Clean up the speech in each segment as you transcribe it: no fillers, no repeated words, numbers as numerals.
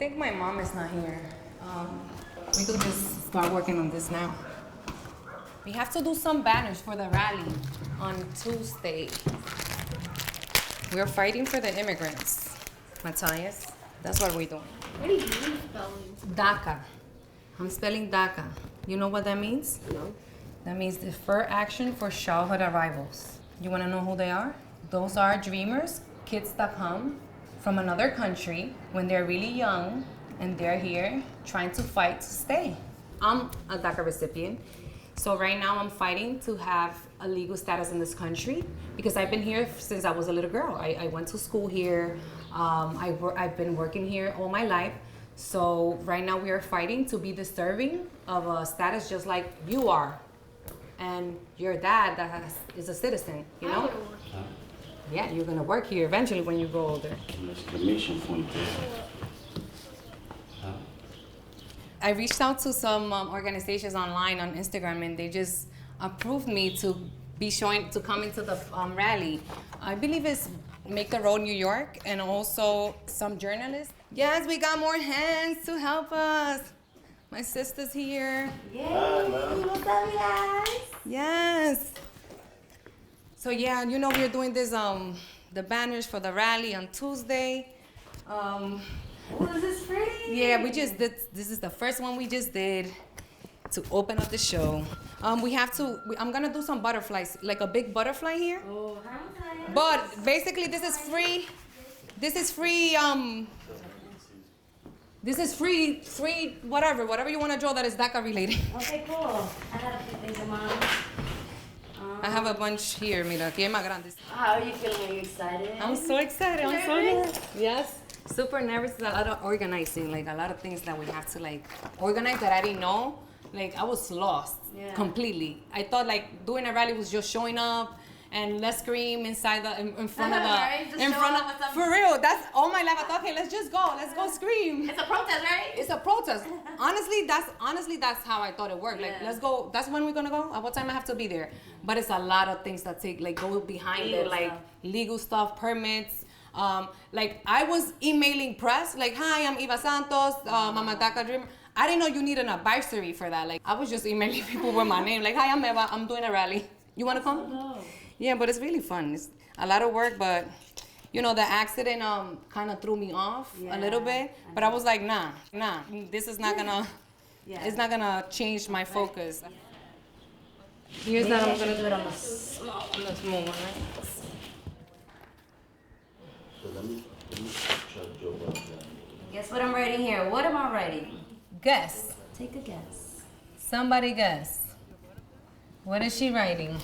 think my mom is not here. We could just start working on this now. We have to do some banners for the rally on Tuesday. We're fighting for the immigrants. Matthias, that's what we're doing. What do you mean spelling? DACA. I'm spelling DACA. You know what that means? No. That means Deferred Action for Childhood Arrivals. You wanna know who they are? Those are dreamers, kids that come from another country when they're really young and they're here trying to fight to stay. I'm a DACA recipient. So right now I'm fighting to have a legal status in this country because I've been here since I was a little girl. I went to school here. I've been working here all my life. So right now we are fighting to be deserving of a status just like you are. And your dad is a citizen, you know? Yeah, you're gonna work here eventually when you grow older. I reached out to some organizations online on Instagram, and they just approved me to come into the rally. I believe it's Make the Road New York, and also some journalists. Yes, we got more hands to help us. My sister's here. Yay! What's up, you guys? Yes. So yeah, you know we're doing this the banners for the rally on Tuesday. Oh, is this pretty? Yeah, we just did. This is the first one we just did to open up the show. I'm gonna do some butterflies, like a big butterfly here. Oh, hi. But basically, this is free. This is free. This is free. Whatever you want to draw that is DACA related. Okay, cool. I had a few things in mind. I have a bunch here. Mira, aquí hay más grandes. How are you feeling? Are you excited? I'm so excited. I'm so nervous. Yes. Super nervous. A lot of organizing, like a lot of things that we have to like organize that I didn't know. Like I was lost completely. I thought like doing a rally was just showing up and let's scream inside in front of the right? for real. That's all my life. I thought, okay, let's just go. Let's go scream. It's a protest, right? It's a protest. Honestly, that's how I thought it worked. Like let's go. That's when we're gonna go. At what time I have to be there? But it's a lot of things that go behind Legal it, like stuff. legal stuff, permits. Like I was emailing press, like, hi, I'm Eva Santos, I'm a DACA dreamer. I didn't know you need an advisory for that. Like I was just emailing people with my name, like, hi, I'm Eva, I'm doing a rally. You wanna come? No. Yeah, but it's really fun. It's a lot of work, but you know, the accident kind of threw me off a little bit. But I was like, nah, this is not gonna, it's not gonna change my focus. Here's that I'm gonna do it on the small small one, right? So let me check Joe about that. Guess what I'm writing here? What am I writing? Guess. Take a guess. Somebody guess. What is she writing?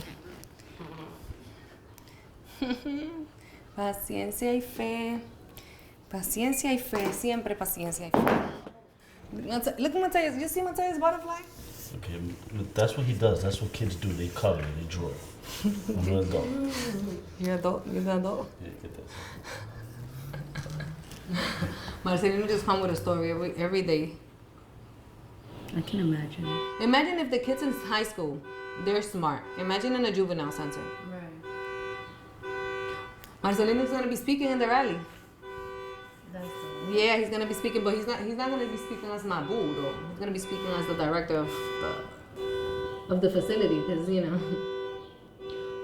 Paciencia y fe. Paciencia y fe. Siempre paciencia y fe. Look at Matthias. You see Matthias' butterfly? Okay, that's what he does. That's what kids do. They color, they draw. I'm an adult. You're adult. You're the adult. Yeah, get that. Marcelino just come with a story every day. I can imagine. Imagine if the kids in high school, they're smart. Imagine in a juvenile center. Right. Marcelino's gonna be speaking in the rally. That's Yeah, he's gonna be speaking, but he's not gonna be speaking as Mabu though. He's gonna be speaking as the director of the facility, because you know.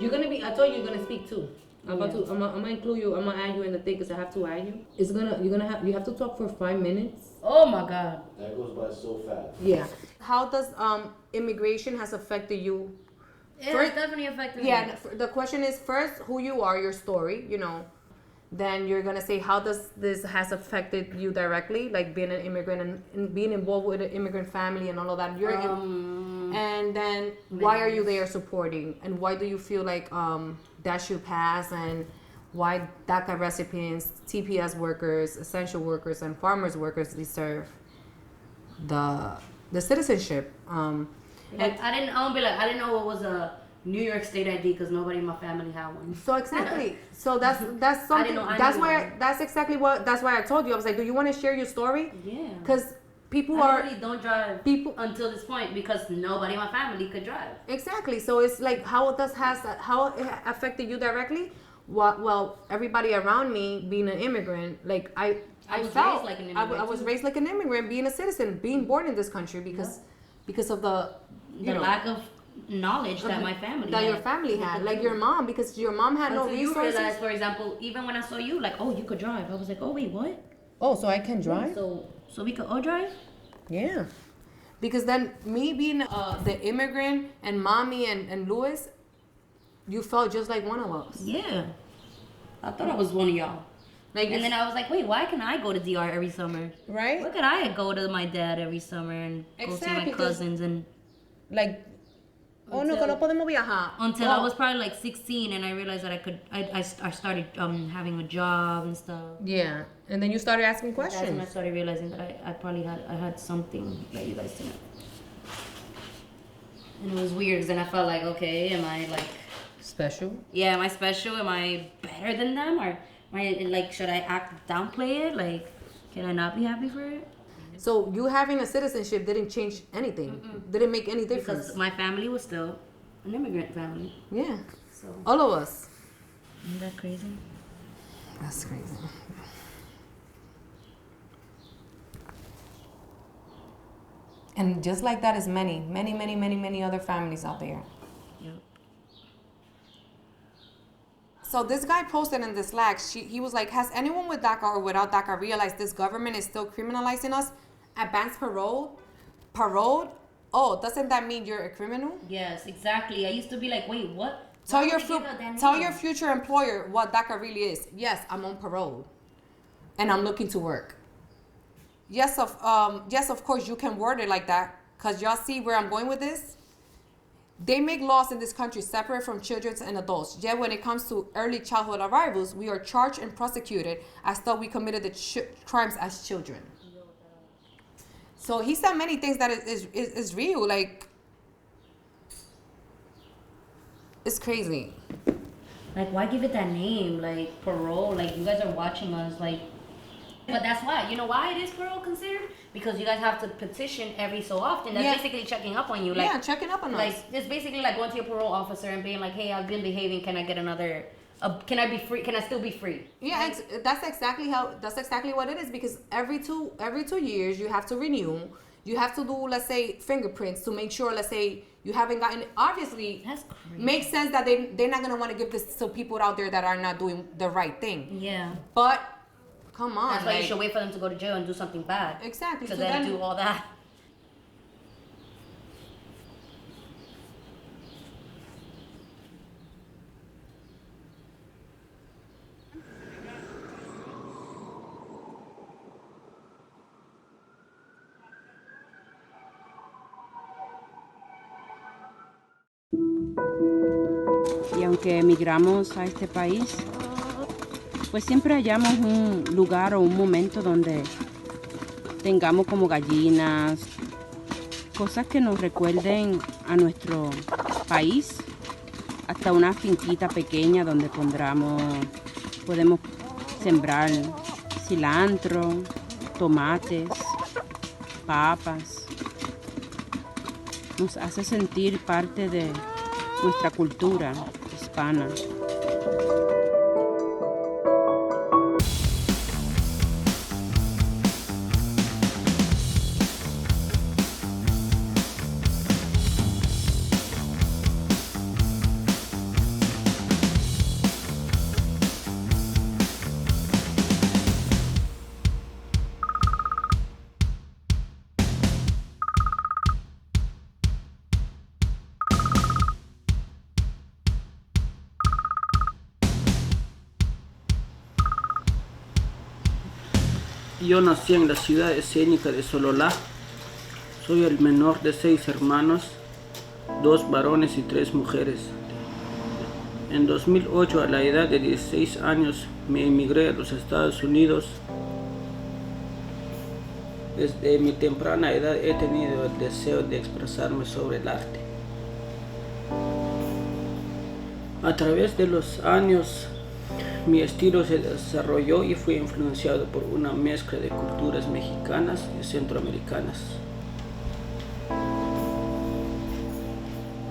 You're gonna be. I told you you're gonna speak too. I'm gonna include you. I'm gonna add you in the thing because I have to add you. You have to talk for 5 minutes. Oh my God. That goes by so fast. Yeah. How does immigration has affected you? It's definitely affected me. Yeah. The question is first who you are, your story. You know. Then you're gonna say how does this has affected you directly, like being an immigrant and being involved with an immigrant family and all of that. And then why are you there supporting, and why do you feel like that should pass, and why DACA recipients, TPS workers, essential workers, and farmers workers deserve the citizenship. And I didn't know what was a New York State ID because nobody in my family had one. So exactly. So that's something. That's why I told you. I was like, do you want to share your story? Yeah. Because people I are really don't drive until this point because nobody in my family could drive. exactly. So it's like how it affected you directly. Well, everybody around me being an immigrant, like I was felt raised like an I immigrant, was too. raised like an immigrant, being a citizen, being born in this country because of the The lack of knowledge that my family that had. your family had, like your mom, because your mom had no Until you resources. realize, for example, even when I saw you, like, oh, you could drive. I was like, oh, wait, what? Oh, so I can drive? So we could all drive? Yeah. Because then me being the immigrant and mommy and Louis, you felt just like one of us. Yeah. I thought I was one of y'all. Like, And then I was like, wait, why can I go to DR every summer? right? Why could I go to my dad every summer and go see my Exactly, 'cause- cousins and Like, oh no, que no podemos viajar. until I was probably like 16 and I realized that I started having a job and stuff. Yeah, and then you started asking That's when I questions. started realizing that I probably had something that you guys didn't. And it was weird because then I felt like, okay, am I like, Special. yeah, am I special? Am I better than them? Or am I like, should I downplay it? Like, can I not be happy for it? So you having a citizenship didn't change anything. Didn't make any difference. Because my family was still an immigrant family. Yeah, So, all of us. isn't that crazy? That's crazy. And just like that is many other families out there. Yep. So this guy posted in this Slack, he was like, has anyone with DACA or without DACA realized this government is still criminalizing us? Advanced parole? Paroled? Oh, doesn't that mean you're a criminal? Yes, exactly. I used to be like, wait, what? Tell Why your would they give out that tell name? your future employer what DACA really is. Yes, I'm on parole, and I'm looking to work. Yes, of course you can word it like that, cause y'all see where I'm going with this. They make laws in this country separate from children and adults. Yet when it comes to early childhood arrivals, we are charged and prosecuted as though we committed the crimes as children. So he said many things that is real. Like, it's crazy. Like, why give it that name? Like, parole. Like, you guys are watching us. Like, but that's why. You know why it is parole considered? Because you guys have to petition every so often. That's Yeah. basically checking up on you. Like, Yeah, checking up on us. like it's basically like going to your parole officer and being like, hey, I've been behaving. Can I get another? Can I be free? Can I still be free? Yeah, that's exactly what it is, because every two years you have to renew. You have to do, let's say, fingerprints to make sure, let's say, you haven't gotten. Obviously, That's crazy. makes sense that they're not gonna want to give this to people out there that are not doing the right thing. Yeah. But come on, That's why you like, should wait for them to go to jail and do something bad. exactly. To So then then, do all that. Y aunque emigramos a este país, pues siempre hallamos un lugar o un momento donde tengamos como gallinas, cosas que nos recuerden a nuestro país, hasta una finquita pequeña donde podemos sembrar cilantro, tomates, papas. Nos hace sentir parte de nuestra cultura hispana. Yo nací en la ciudad escénica de Sololá. Soy el menor de 6 hermanos, 2 varones y 3 mujeres. En 2008, a la edad de 16 años, me emigré a los Estados Unidos. Desde mi temprana edad he tenido el deseo de expresarme sobre el arte. A través de los años, mi estilo se desarrolló y fue influenciado por una mezcla de culturas mexicanas y centroamericanas.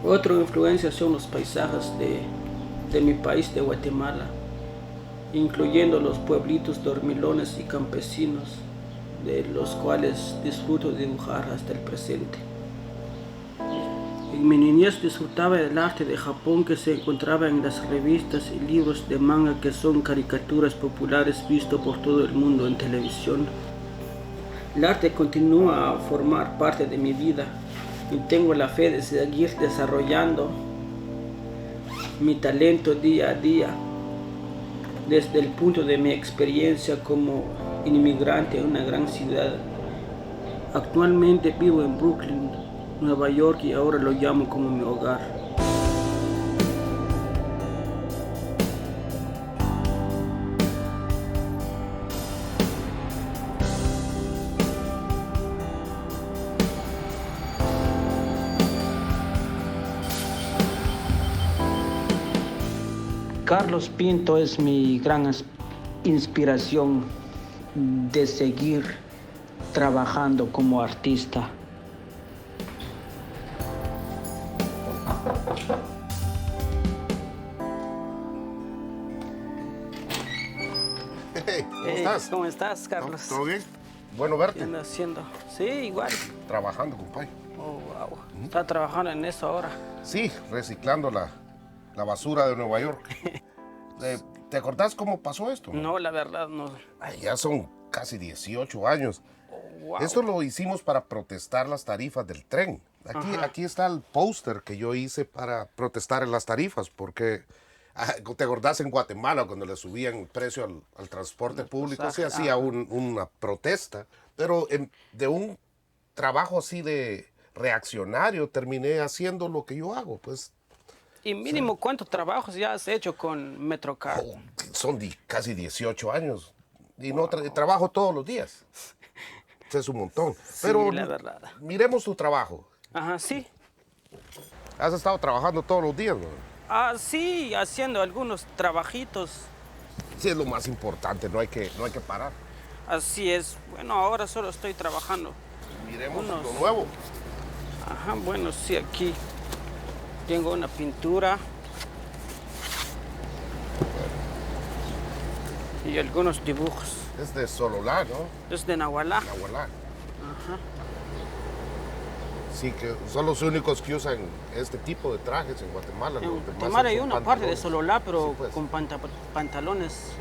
Otra influencia son los paisajes de mi país, de Guatemala. incluyendo los pueblitos dormilones y campesinos, de los cuales disfruto dibujar hasta el presente. En mi niñez disfrutaba del arte de Japón que se encontraba en las revistas y libros de manga, que son caricaturas populares vistos por todo el mundo en televisión. El arte continúa a formar parte de mi vida y tengo la fe de seguir desarrollando mi talento día a día desde el punto de mi experiencia como inmigrante en una gran ciudad. Actualmente vivo en Brooklyn, Nueva York, y ahora lo llamo como mi hogar. Carlos Pinto es mi gran inspiración de seguir trabajando como artista. Hey, ¿cómo estás? ¿Cómo estás, Carlos? ¿Todo bien? Bueno verte. ¿Qué andas haciendo? Sí, igual. Trabajando, compadre. Oh, wow. ¿Estás trabajando en eso ahora? Sí, reciclando la basura de Nueva York. ¿Te acordás cómo pasó esto? No, la verdad no. Ay, ya son casi 18 años. Wow. Esto lo hicimos para protestar las tarifas del tren. Aquí está el póster que yo hice para protestar en las tarifas, porque ¿te acordás en Guatemala cuando le subían el precio al transporte público? Se hacía una protesta, pero de un trabajo así de reaccionario terminé haciendo lo que yo hago, pues. ¿Y mínimo cuántos trabajos ya has hecho con Metrocar? Son casi 18 años y no trabajo todos los días. Es un montón. Sí, pero la verdad. Miremos tu trabajo. Ajá, sí. ¿Has estado trabajando todos los días, no? Sí, haciendo algunos trabajitos. Sí, es lo más importante, no hay que parar. Así es. Bueno, ahora solo estoy trabajando. Miremos lo nuevo. Ajá, bueno, sí, aquí tengo una pintura y algunos dibujos. Es de Sololá, ¿no? Es de Nahualá. Nahualá. Ajá. Sí, que son los únicos que usan este tipo de trajes en Guatemala. En Los demás Guatemala hay son una parte de pantalones. Sololá, pero Sí, pues. con pantalones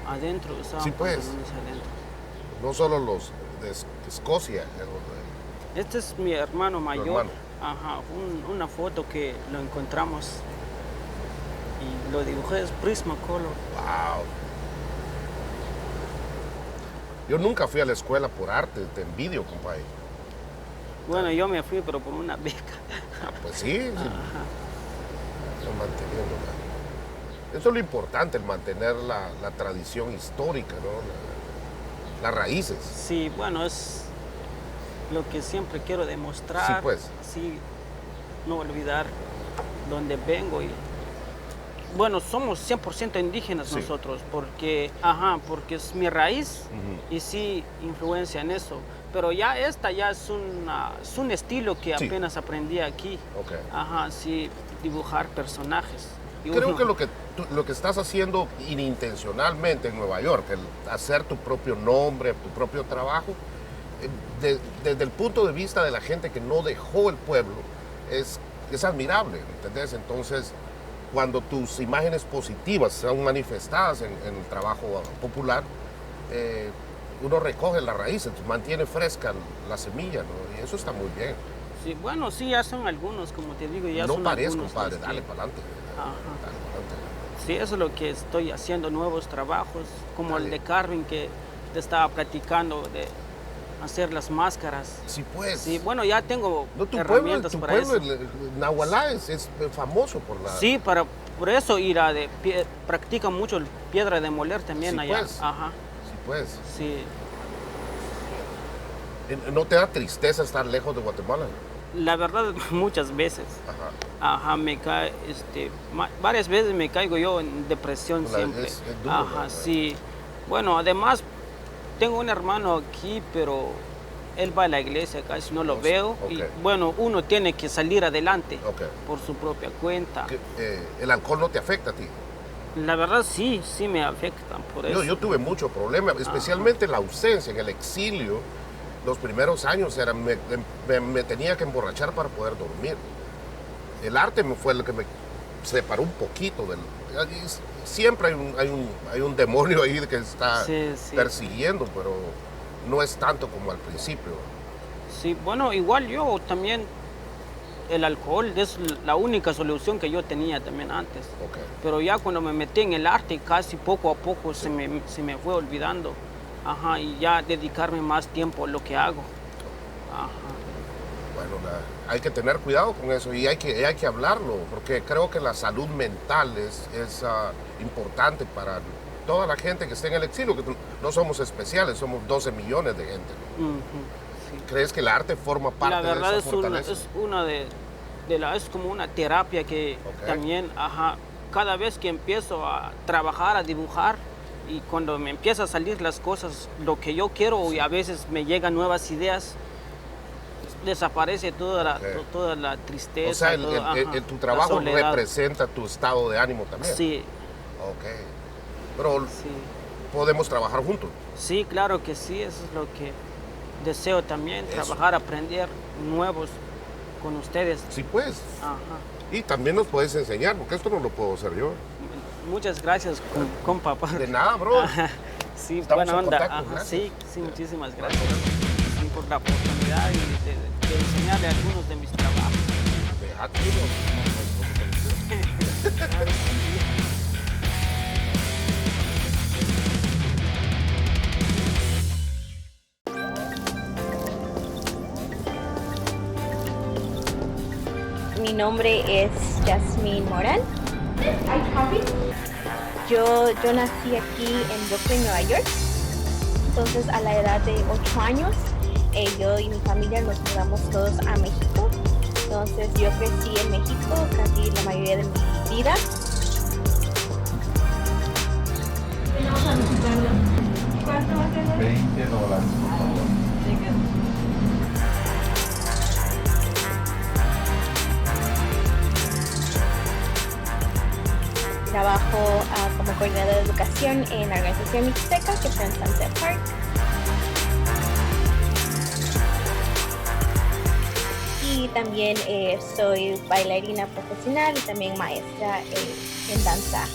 adentro. Usaban Sí, pues. pantalones adentro. No solo los de Escocia. Este es mi hermano mayor. hermano. Ajá, una foto que lo encontramos y lo dibujé, es Prismacolor. Wow. Yo nunca fui a la escuela por arte, te envidio, compadre. Bueno, yo me fui, pero por una beca. Pues sí. Manteniéndola. Eso es lo importante, el mantener la tradición histórica, ¿no? Las raíces. Sí, bueno, es lo que siempre quiero demostrar. Sí, pues. Sí, no olvidar dónde vengo. Y bueno, somos 100% indígenas Sí. nosotros, porque es mi raíz y sí influencia en eso. Pero ya esta ya es un estilo que Sí. apenas aprendí aquí. Ok. Ajá, sí, dibujar personajes. Y Creo uno- que lo que estás haciendo inintencionalmente en Nueva York, el hacer tu propio nombre, tu propio trabajo, desde el punto de vista de la gente que no dejó el pueblo, es admirable, ¿entendés? Entonces, cuando tus imágenes positivas son manifestadas en el trabajo popular, uno recoge las raíces, mantiene fresca la semilla, ¿no? Y eso está muy bien. Sí, bueno, sí, ya son algunos, como te digo, ya No son pares, algunos compadre, los que- dale para adelante. Ajá. Dale pa'lante. Sí, eso es lo que estoy haciendo, nuevos trabajos, como Dale. el de Carvin que te estaba platicando, de hacer las máscaras. Sí, pues. Sí, bueno, ya tengo No, herramientas tu para pueblo, eso. el Nahualá es famoso por la... Sí, por eso practican mucho el piedra de moler también Sí, allá. pues. Ajá, Sí, pues. sí. ¿No te da tristeza estar lejos de Guatemala? La verdad, muchas veces. Ajá. Ajá, me cae, varias veces me caigo yo en depresión siempre. Es duro, Ajá, ¿no? sí. Bueno, además, tengo un hermano aquí, pero él va a la iglesia, casi no lo veo. ok. Y bueno, uno tiene que salir adelante Ok. por su propia cuenta. ¿El alcohol no te afecta a ti? La verdad sí me afectan por eso. Yo tuve mucho problema, especialmente la ausencia, en el exilio. Los primeros años me tenía que emborrachar para poder dormir. El arte fue lo que me separó un poquito del... Siempre hay un demonio ahí que está Sí. persiguiendo, pero no es tanto como al principio. Sí, bueno, igual yo también, el alcohol es la única solución que yo tenía también antes. Okay. Pero ya cuando me metí en el arte, casi poco a poco se me fue olvidando. Ajá, y ya dedicarme más tiempo a lo que hago. Ajá. Bueno, hay que tener cuidado con eso y hay que hablarlo, porque creo que la salud mental es importante para toda la gente que está en el exilio, que no somos especiales, somos 12 millones de gente. Ujú, sí. ¿Crees que el arte forma parte La verdad de esa fortaleza? es como una terapia que también, cada vez que empiezo a trabajar, a dibujar, y cuando me empiezan a salir las cosas, lo que yo quiero, y a veces me llegan nuevas ideas, desaparece toda la tristeza. O sea, tu trabajo representa tu estado de ánimo también. Sí. Ok. Pero Sí. podemos trabajar juntos. Sí, claro que sí, eso es lo que deseo también, trabajar, aprender nuevos con ustedes. Sí, pues. Ajá. Y también nos puedes enseñar, porque esto no lo puedo hacer yo. Muchas gracias, compa. De nada, bro. Ajá. Sí, Estamos buena en onda. contacto, Ajá, gracias. sí, muchísimas gracias sí, por la oportunidad y de enseñarle algunos de mis trabajos. Dejate, Mi nombre es Jasmine Morán. Yo nací aquí en Brooklyn, Nueva York. Entonces, a la edad de 8 años, yo y mi familia nos mudamos todos a México. Entonces, yo crecí en México casi la mayoría de mi vida. Trabajo como coordinadora de educación en la organización Mixteca, que está en Sunset Park. Y también soy bailarina profesional y también maestra en danza.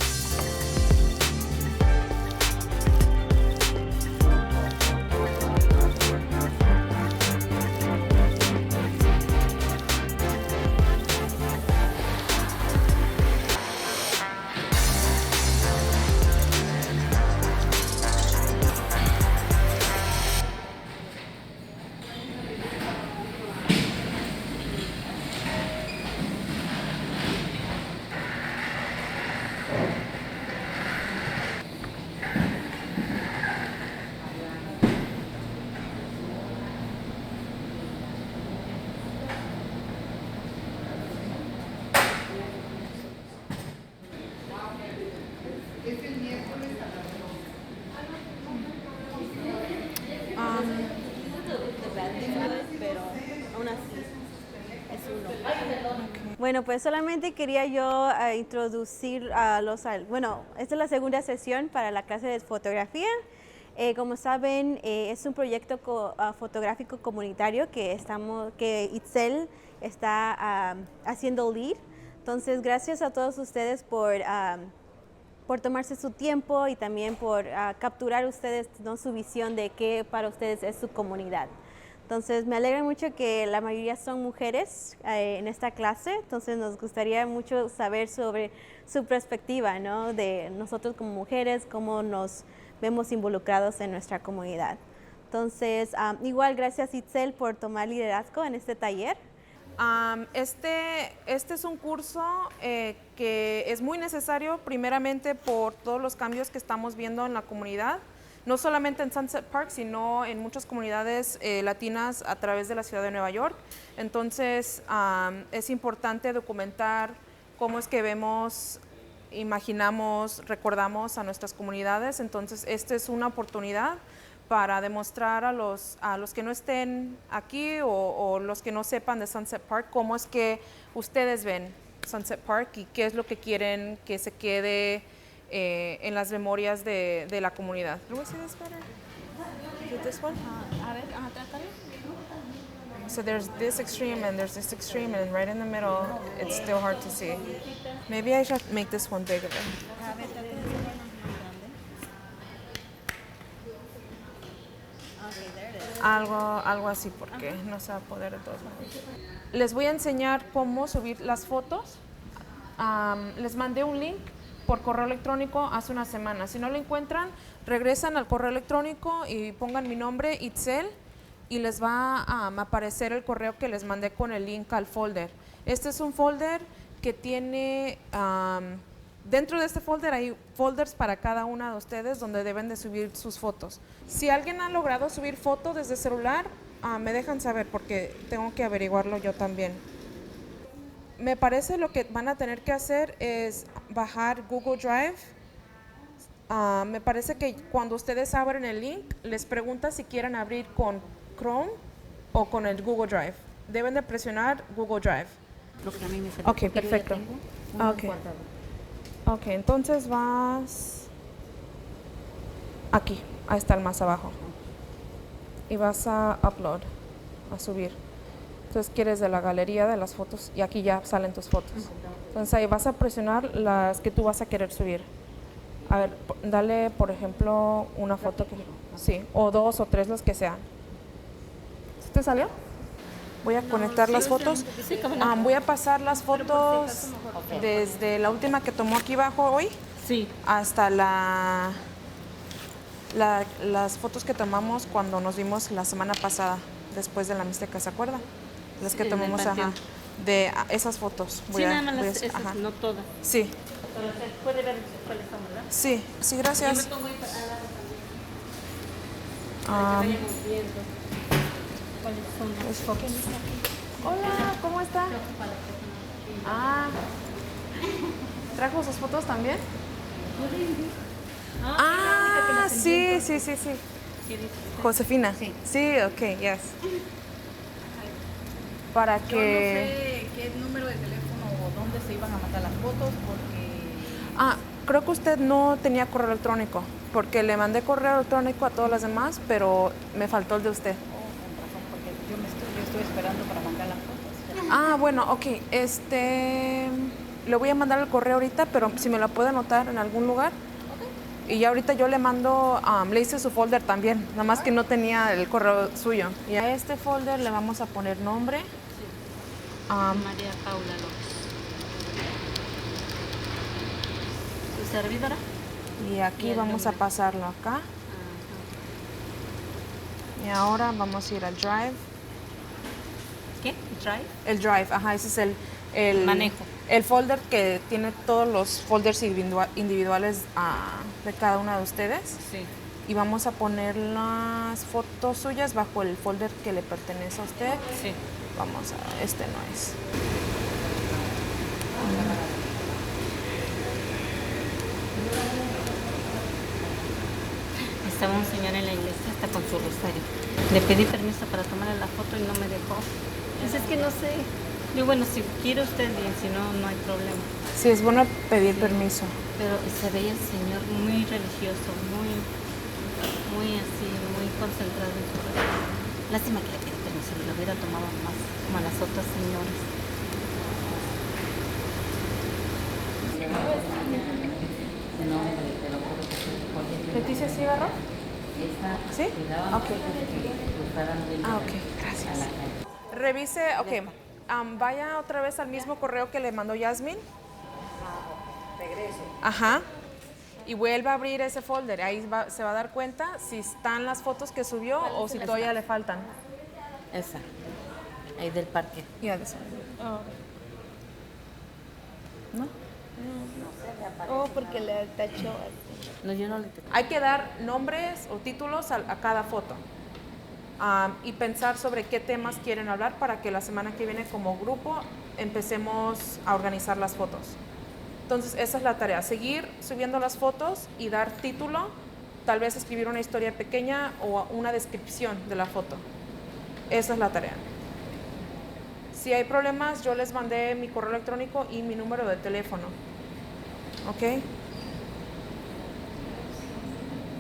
Bueno, pues solamente quería yo introducir a bueno, esta es la segunda sesión para la clase de fotografía. Como saben, es un proyecto fotográfico comunitario que Itzel está haciendo lead. Entonces, gracias a todos ustedes por tomarse su tiempo y también por capturar ustedes, ¿no?, su visión de qué para ustedes es su comunidad. Entonces, me alegra mucho que la mayoría son mujeres en esta clase, entonces nos gustaría mucho saber sobre su perspectiva, ¿no?, de nosotros como mujeres, cómo nos vemos involucrados en nuestra comunidad. Entonces, igual gracias Itzel por tomar liderazgo en este taller. Este es un curso que es muy necesario primeramente por todos los cambios que estamos viendo en la comunidad, no solamente en Sunset Park, sino en muchas comunidades latinas a través de la ciudad de Nueva York. Entonces, es importante documentar cómo es que vemos, imaginamos, recordamos a nuestras comunidades. Entonces, esta es una oportunidad para demostrar a los que no estén aquí o los que no sepan de Sunset Park cómo es que ustedes ven Sunset Park y qué es lo que quieren que se quede en las memorias de la comunidad. Can we see this better? Is it this one? So there's this extreme and there's this extreme, and right in the middle, it's still hard to see. Maybe I should make this one bigger. Algo así, porque no se va a poder de todos modos. Les voy a enseñar cómo subir las fotos. Les mandé un link por correo electrónico hace una semana. Si no lo encuentran, regresan al correo electrónico y pongan mi nombre, Itzel, y les va a aparecer el correo que les mandé con el link al folder. Este es un folder que tiene, dentro de este folder hay folders para cada una de ustedes donde deben de subir sus fotos. Si alguien ha logrado subir fotos desde celular, me dejan saber porque tengo que averiguarlo yo también. Me parece lo que van a tener que hacer es bajar Google Drive. Me parece que cuando ustedes abren el link, les pregunta si quieren abrir con Chrome o con el Google Drive. Deben de presionar Google Drive. Lo que a mí me salió. Ok, perfecto. Ok, entonces vas aquí, ahí está el más abajo. Y vas a upload, a subir. Entonces quieres de la galería de las fotos y aquí ya salen tus fotos. Entonces ahí vas a presionar las que tú vas a querer subir. A ver, dale por ejemplo una foto que sí, o 2 o 3, los que sean. ¿Sí te salió? Voy a conectar las fotos. Voy a pasar las fotos desde la última que tomó aquí abajo hoy hasta las fotos que tomamos cuando nos vimos la semana pasada, después de la Mixteca, ¿se acuerda? Las que tomamos, de esas fotos. Nada más esas, no todas. Sí. Pero se puede ver cuáles son, ¿verdad? Sí, gracias. Yo me pongo ahí para que vayamos viendo cuáles son las fotos. Hola, ¿cómo está? ¿Trajo sus fotos también? Sí. Josefina. Sí, ok, yes. Para que... Yo no sé qué número de teléfono o dónde se iban a mandar las fotos porque... creo que usted no tenía correo electrónico, porque le mandé correo electrónico a todas las demás, pero me faltó el de usted. Con razón, porque yo estoy esperando para mandar las fotos. Bueno, ok. Le voy a mandar el correo ahorita, pero si me lo puede anotar en algún lugar. Y ya ahorita yo le mando, le hice su folder también, nada más que no tenía el correo suyo. Y a este folder le vamos a poner nombre. María Paula López. ¿Tu servidora? Y aquí vamos a pasarlo acá. Y ahora vamos a ir al Drive. ¿Qué? ¿Drive? El Drive, ese es el manejo. El folder que tiene todos los folders individuales de cada una de ustedes. Sí. Y vamos a poner las fotos suyas bajo el folder que le pertenece a usted. Sí. Vamos a... Este no es. Estaba un señor en la iglesia hasta con su rosario. Le pedí permiso para tomarle la foto y no me dejó. Entonces es que no sé. Yo, bueno, si quiere usted bien, si no, no hay problema. Sí, es bueno pedir permiso. Pero se veía el señor muy religioso, muy así, muy concentrado en su religión. Lástima que le pedí permiso, lo hubiera tomado más, como a las otras señoras. ¿Leticia Cigarro? ¿Sí? Ok. Ok, gracias. Revise, ok. Vaya otra vez al mismo correo que le mandó Yasmin. Regrese. Y vuelva a abrir ese folder. Ahí se va a dar cuenta si están las fotos que subió o si todavía le faltan. Esa. Ahí del parque. Ya, de eso. ¿No? Porque le tachó. No, yo no le Hay que dar nombres o títulos a cada foto. Y pensar sobre qué temas quieren hablar para que la semana que viene como grupo empecemos a organizar las fotos. Entonces esa es la tarea, seguir subiendo las fotos y dar título, tal vez escribir una historia pequeña o una descripción de la foto. Esa es la tarea. Si hay problemas, yo les mandé mi correo electrónico y mi número de teléfono. ¿Ok?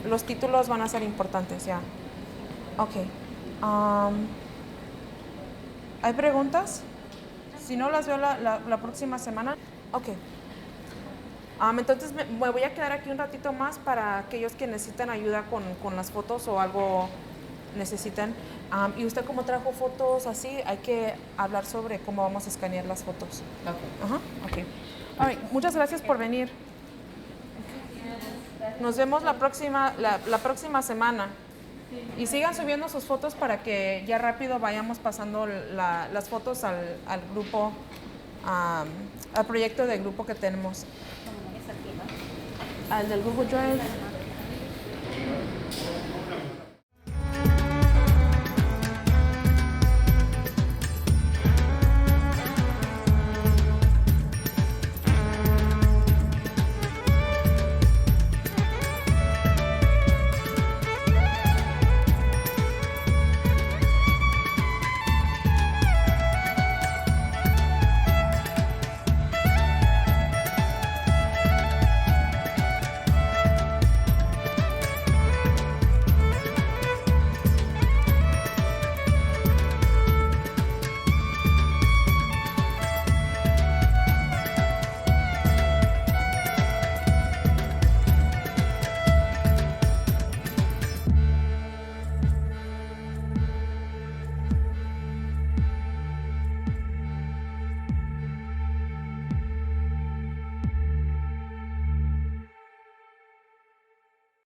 Los títulos van a ser importantes, ya. Ok. ¿Hay preguntas? Si no, las veo la próxima semana. Ok. Entonces me voy a quedar aquí un ratito más para aquellos que necesitan ayuda con las fotos o algo necesitan. Y usted como trajo fotos así, hay que hablar sobre cómo vamos a escanear las fotos. Ok. Ajá, ok. All right, muchas gracias por venir. Nos vemos la próxima semana. Y sigan subiendo sus fotos para que ya rápido vayamos pasando las fotos al grupo, al proyecto de grupo que tenemos. Al del Google Drive.